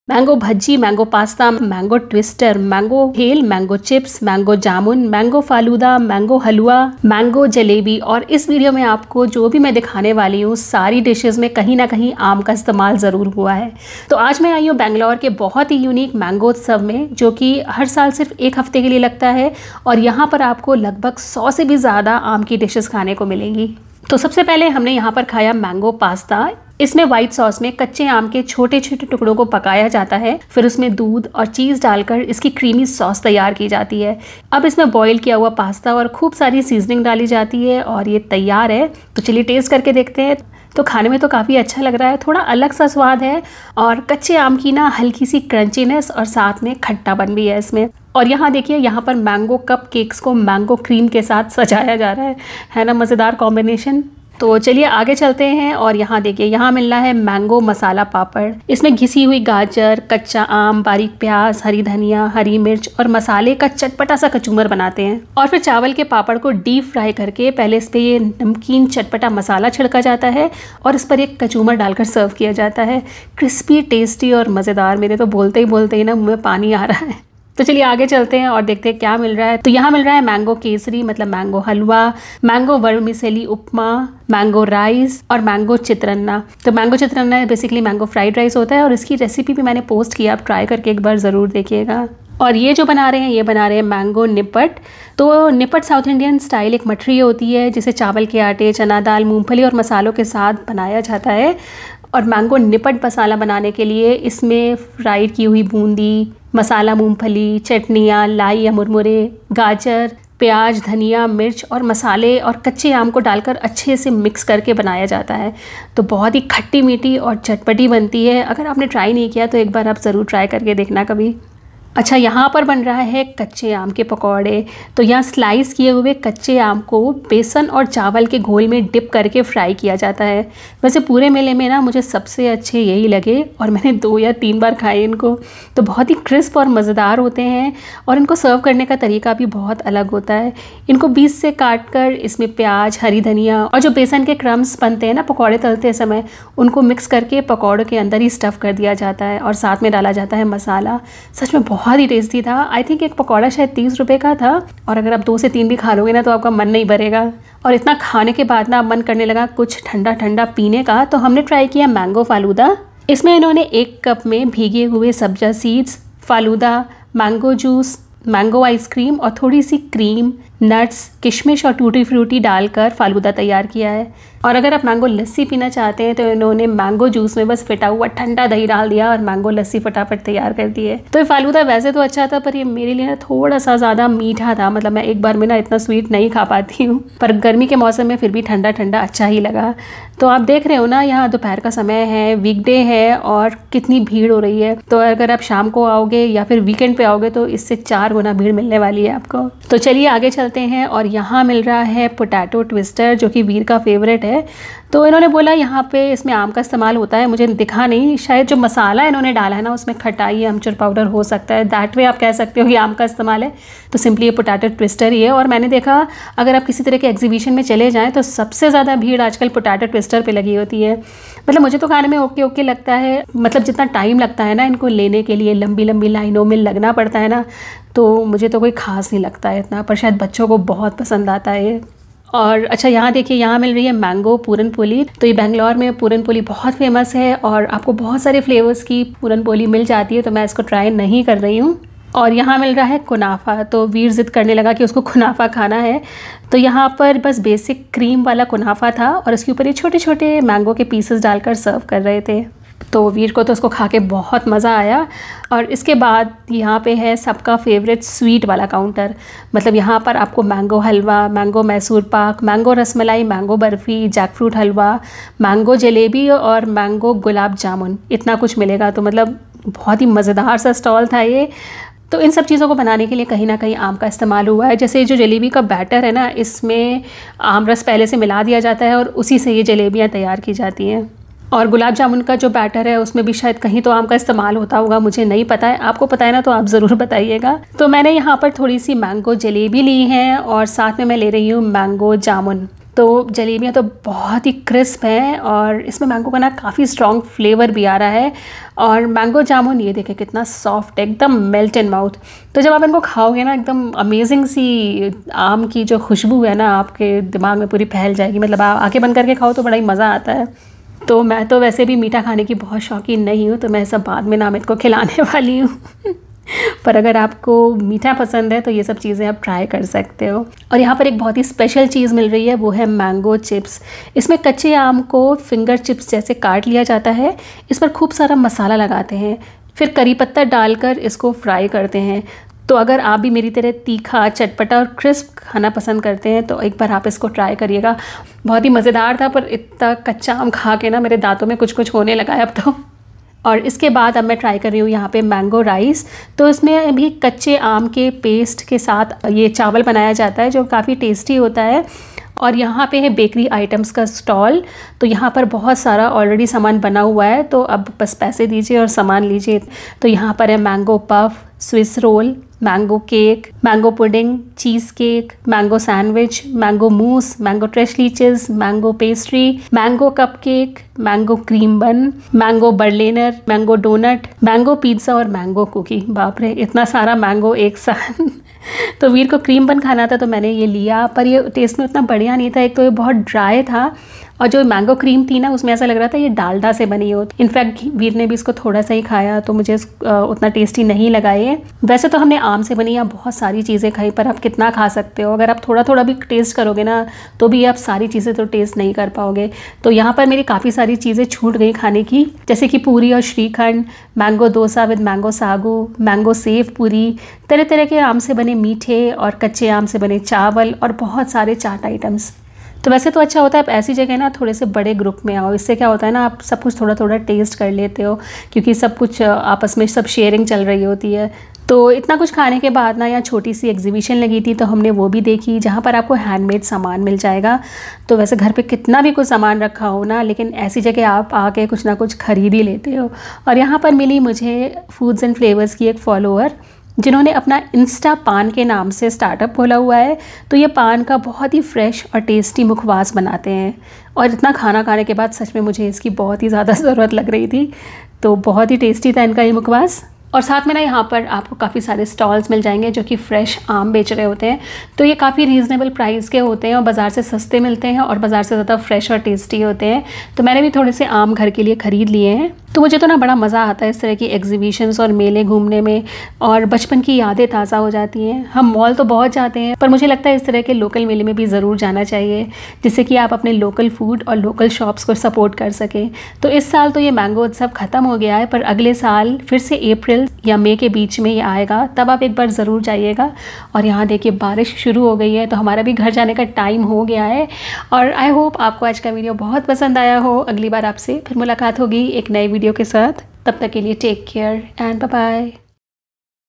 Mango bhajji, mango pasta, mango twister, mango हेल, mango chips, mango jamun, mango falooda, mango halwa, mango jalebi. और इस video में आपको जो भी मैं दिखाने वाली हूँ सारी डिशेस में कहीं ना कहीं आम का इस्तेमाल ज़रूर हुआ है। तो आज मैं आई हूँ बेंगलोर के बहुत ही यूनिक मैंगो उत्सव में, जो कि हर साल सिर्फ एक हफ्ते के लिए लगता है और यहाँ पर आपको लगभग 100 से भी ज़्यादा आम की डिशेस खाने को मिलेंगी। तो सबसे पहले हमने यहाँ पर खाया मैंगो पास्ता। इसमें व्हाइट सॉस में कच्चे आम के छोटे छोटे टुकड़ों को पकाया जाता है, फिर उसमें दूध और चीज़ डालकर इसकी क्रीमी सॉस तैयार की जाती है। अब इसमें बॉईल किया हुआ पास्ता और खूब सारी सीजनिंग डाली जाती है और ये तैयार है। तो चलिए टेस्ट करके देखते हैं। तो खाने में तो काफ़ी अच्छा लग रहा है, थोड़ा अलग सा स्वाद है और कच्चे आम की ना हल्की सी क्रंचीनेस और साथ में खट्टापन भी है इसमें। और यहाँ देखिए, यहाँ पर मैंगो कप केक्स को मैंगो क्रीम के साथ सजाया जा रहा है ना, मज़ेदार कॉम्बिनेशन। तो चलिए आगे चलते हैं और यहाँ देखिए, यहाँ मिल रहा है मैंगो मसाला पापड़। इसमें घिसी हुई गाजर, कच्चा आम, बारीक प्याज, हरी धनिया, हरी मिर्च और मसाले का चटपटा सा कचूमर बनाते हैं और फिर चावल के पापड़ को डीप फ्राई करके पहले इस पर ये नमकीन चटपटा मसाला छिड़का जाता है और इस पर एक कचूमर डालकर सर्व किया जाता है। क्रिस्पी, टेस्टी और मज़ेदार। मेरे तो बोलते ही ना मुँह में पानी आ रहा है। तो चलिए आगे चलते हैं और देखते हैं क्या मिल रहा है। तो यहाँ मिल रहा है मैंगो केसरी, मतलब mango halwa, mango vermicelli upma, mango rice और मैंगो चित्रन्ना। तो mango chitranna basically mango fried rice होता है और इसकी रेसिपी भी मैंने पोस्ट किया, आप ट्राई करके एक बार ज़रूर देखिएगा। और ये जो बना रहे हैं, ये बना रहे हैं मैंगो निपट। तो निपट साउथ इंडियन स्टाइल एक मठरी होती है जिसे चावल के आटे, चना दाल, मूंगफली और मसालों के साथ बनाया जाता है। और मैंगो निपट मसाला बनाने के लिए इसमें फ्राइड की हुई बूंदी, मसाला, मूंगफली, चटनियाँ, लाई या मुरमुरे, गाजर, प्याज, धनिया, मिर्च और मसाले और कच्चे आम को डालकर अच्छे से मिक्स करके बनाया जाता है। तो बहुत ही खट्टी मीठी और चटपटी बनती है। अगर आपने ट्राई नहीं किया तो एक बार आप ज़रूर ट्राई करके देखना कभी। अच्छा, यहाँ पर बन रहा है कच्चे आम के पकौड़े। तो यहाँ स्लाइस किए हुए कच्चे आम को बेसन और चावल के घोल में डिप करके फ्राई किया जाता है। वैसे पूरे मेले में ना मुझे सबसे अच्छे यही लगे और मैंने 2 या 3 बार खाए इनको। तो बहुत ही क्रिस्प और मज़ेदार होते हैं और इनको सर्व करने का तरीका भी बहुत अलग होता है। इनको बीच से काट कर इसमें प्याज, हरी धनिया और जो बेसन के क्रम्स बनते हैं ना पकौड़े तलते समय, उनको मिक्स करके पकौड़ों के अंदर ही स्टफ़ कर दिया जाता है और साथ में डाला जाता है मसाला। सच में बहुत ही टेस्टी था। आई थिंक एक पकौड़ा शायद 30 रुपये का था और अगर आप 2 से 3 भी खा लोगे ना तो आपका मन नहीं भरेगा। और इतना खाने के बाद ना मन करने लगा कुछ ठंडा ठंडा पीने का। तो हमने ट्राई किया मैंगो फालूदा। इसमें इन्होंने 1 कप में भीगे हुए sabja seeds, falooda, mango juice, mango ice cream और थोड़ी सी क्रीम, नट्स, किशमिश और टूटी फ्रूटी डालकर फालूदा तैयार किया है। और अगर आप मैंगो लस्सी पीना चाहते हैं तो इन्होंने मैंगो जूस में बस फिटा हुआ ठंडा दही डाल दिया और मैंगो लस्सी फटाफट तैयार कर दी है। तो ये फालूदा वैसे तो अच्छा था पर ये मेरे लिए ना थोड़ा सा ज़्यादा मीठा था। मतलब मैं एक बार में ना इतना स्वीट नहीं खा पाती हूँ, पर गर्मी के मौसम में फिर भी ठंडा ठंडा अच्छा ही लगा। तो आप देख रहे हो ना, यहाँ दोपहर का समय है, वीकडे है और कितनी भीड़ हो रही है। तो अगर आप शाम को आओगे या फिर वीकेंड पे आओगे तो इससे 4 गुना भीड़ मिलने वाली है आपको। तो चलिए आगे चलते हैं और यहाँ मिल रहा है पोटैटो ट्विस्टर, जो कि वीर का फेवरेट है। तो इन्होंने बोला यहाँ पे इसमें आम का इस्तेमाल होता है। मुझे दिखा नहीं, शायद जो मसाला इन्होंने डाला है ना उसमें खटाई, अमचूर पाउडर हो सकता है, दैट वे आप कह सकते हो कि आम का इस्तेमाल है। तो सिंपली ये पोटैटो ट्विस्टर ही है। और मैंने देखा अगर आप किसी तरह के एग्जीबिशन में चले जाएँ तो सबसे ज़्यादा भीड़ आजकल पोटैटो ट्विस्टर पे लगी होती है। मतलब मुझे तो खाने में ओके ओके लगता है। मतलब जितना टाइम लगता है ना इनको लेने के लिए, लंबी लंबी लाइनों में लगना पड़ता है ना, तो मुझे तो कोई ख़ास नहीं लगता है इतना, पर शायद बच्चों को बहुत पसंद आता है ये। और अच्छा, यहाँ देखिए, यहाँ मिल रही है मैंगो पूरन पोली। तो ये बेंगलोर में पूरन पोली बहुत फेमस है और आपको बहुत सारे फ्लेवर्स की पूरन पोली मिल जाती है। तो मैं इसको ट्राई नहीं कर रही हूँ। और यहाँ मिल रहा है कुनाफा। तो वीर ज़िद करने लगा कि उसको कुनाफा खाना है। तो यहाँ पर बस बेसिक क्रीम वाला कुनाफा था और इसके ऊपर ये छोटे छोटे मैंगो के पीसेस डालकर सर्व कर रहे थे। तो वीर को तो उसको खा के बहुत मज़ा आया। और इसके बाद यहाँ पे है सबका फेवरेट स्वीट वाला काउंटर। मतलब यहाँ पर आपको mango halwa, mango Mysore pak, mango rasmalai, mango barfi, jackfruit halwa, mango jalebi और मैंगो गुलाब जामुन, इतना कुछ मिलेगा। तो मतलब बहुत ही मज़ेदार सा स्टॉल था ये। तो इन सब चीज़ों को बनाने के लिए कहीं ना कहीं आम का इस्तेमाल हुआ है। जैसे जो जलेबी का बैटर है ना, इसमें आम रस पहले से मिला दिया जाता है और उसी से ये जलेबियाँ तैयार की जाती हैं। और गुलाब जामुन का जो बैटर है उसमें भी शायद कहीं तो आम का इस्तेमाल होता होगा, मुझे नहीं पता है। आपको पता है ना तो आप ज़रूर बताइएगा। तो मैंने यहाँ पर थोड़ी सी मैंगो जलेबी ली है और साथ में मैं ले रही हूँ मैंगो जामुन। तो जलेबियाँ तो बहुत ही क्रिस्प हैं और इसमें मैंगो का ना काफ़ी स्ट्रॉन्ग फ्लेवर भी आ रहा है। और मैंगो जामुन ये देखें कितना सॉफ्ट है, एकदम मेल्ट इन माउथ। तो जब आप इनको खाओगे ना एकदम अमेजिंग सी आम की जो खुशबू है ना आपके दिमाग में पूरी फैल जाएगी। मतलब आप आंखें बंद करके खाओ तो बड़ा ही मज़ा आता है। तो मैं तो वैसे भी मीठा खाने की बहुत शौकीन नहीं हूँ, तो मैं सब बाद में नामित को खिलाने वाली हूँ पर अगर आपको मीठा पसंद है तो ये सब चीज़ें आप ट्राई कर सकते हो। और यहाँ पर एक बहुत ही स्पेशल चीज़ मिल रही है, वो है मैंगो चिप्स। इसमें कच्चे आम को फिंगर चिप्स जैसे काट लिया जाता है, इस पर खूब सारा मसाला लगाते हैं, फिर करी पत्ता डालकर इसको फ्राई करते हैं। तो अगर आप भी मेरी तरह तीखा, चटपटा और क्रिस्प खाना पसंद करते हैं तो एक बार आप इसको ट्राई करिएगा। बहुत ही मज़ेदार था, पर इतना कच्चा आम खा के ना मेरे दांतों में कुछ कुछ होने लगा है अब तो। और इसके बाद अब मैं ट्राई कर रही हूँ यहाँ पे मैंगो राइस। तो इसमें भी कच्चे आम के पेस्ट के साथ ये चावल बनाया जाता है जो काफ़ी टेस्टी होता है। और यहाँ पे है बेकरी आइटम्स का स्टॉल। तो यहाँ पर बहुत सारा ऑलरेडी सामान बना हुआ है, तो अब बस पैसे दीजिए और सामान लीजिए। तो यहाँ पर है mango puff, Swiss roll, mango cake, mango pudding, cheese cake, mango sandwich, mango mousse, mango tres leches, mango pastry, mango cup cake, mango cream bun, mango berliner, mango donut, mango pizza और मैंगो कुकी। बाप रे, इतना सारा mango एक साथ तो वीर को cream बन खाना था तो मैंने ये लिया, पर ये टेस्ट में उतना बढ़िया नहीं था। एक तो ये बहुत ड्राई था और जो मैंगो क्रीम थी ना उसमें ऐसा लग रहा था ये डालडा से बनी हो। इनफैक्ट वीर ने भी इसको थोड़ा सा ही खाया तो मुझे उतना टेस्टी नहीं लगा ये। वैसे तो हमने आम से बनी या बहुत सारी चीज़ें खाई, पर आप कितना खा सकते हो। अगर आप थोड़ा थोड़ा भी टेस्ट करोगे ना तो भी आप सारी चीज़ें तो टेस्ट नहीं कर पाओगे। तो यहाँ पर मेरी काफ़ी सारी चीज़ें छूट गई खाने की, जैसे कि पूरी और shrikhand, mango dosa with mango सागू, mango save पूरी, तरह तरह के आम से बने मीठे और कच्चे आम से बने चावल और बहुत सारे चाट आइटम्स। तो वैसे तो अच्छा होता है आप ऐसी जगह ना थोड़े से बड़े ग्रुप में आओ, इससे क्या होता है ना आप सब कुछ थोड़ा थोड़ा टेस्ट कर लेते हो, क्योंकि सब कुछ आपस में सब शेयरिंग चल रही होती है। तो इतना कुछ खाने के बाद ना यहाँ छोटी सी एग्जीबिशन लगी थी तो हमने वो भी देखी, जहाँ पर आपको हैंडमेड सामान मिल जाएगा। तो वैसे घर पे कितना भी कुछ सामान रखा हो ना, लेकिन ऐसी जगह आप आके कुछ ना कुछ खरीद ही लेते हो। और यहाँ पर मिली मुझे फूड्स एंड फ्लेवर्स की एक फॉलोअर, जिन्होंने अपना इंस्टा पान के नाम से स्टार्टअप खोला हुआ है। तो ये पान का बहुत ही फ्रेश और टेस्टी मुखवास बनाते हैं, और इतना खाना खाने के बाद सच में मुझे इसकी बहुत ही ज़्यादा ज़रूरत लग रही थी। तो बहुत ही टेस्टी था इनका ये मुखवास। और साथ में ना यहाँ पर आपको काफ़ी सारे स्टॉल्स मिल जाएंगे जो कि फ़्रेश आम बेच रहे होते हैं। तो ये काफ़ी रीज़नेबल प्राइस के होते हैं और बाज़ार से सस्ते मिलते हैं और बाज़ार से ज़्यादा फ्रेश और टेस्टी होते हैं। तो मैंने भी थोड़े से आम घर के लिए ख़रीद लिए हैं। तो मुझे तो ना बड़ा मज़ा आता है इस तरह की एग्जीबिशंस और मेले घूमने में, और बचपन की यादें ताज़ा हो जाती हैं। हम मॉल तो बहुत जाते हैं, पर मुझे लगता है इस तरह के लोकल मेले में भी ज़रूर जाना चाहिए, जिससे कि आप अपने लोकल फूड और लोकल शॉप्स को सपोर्ट कर सकें। तो इस साल तो ये मैंगो उत्सव ख़त्म हो गया है, पर अगले साल फिर से अप्रैल या मई के बीच में ये आएगा, तब आप एक बार ज़रूर जाइएगा। और यहाँ देखिए बारिश शुरू हो गई है, तो हमारा भी घर जाने का टाइम हो गया है। और आई होप आपको आज का वीडियो बहुत पसंद आया हो। अगली बार आपसे फिर मुलाकात होगी एक नए वीडियो के साथ। तब तक के लिए take care and bye bye.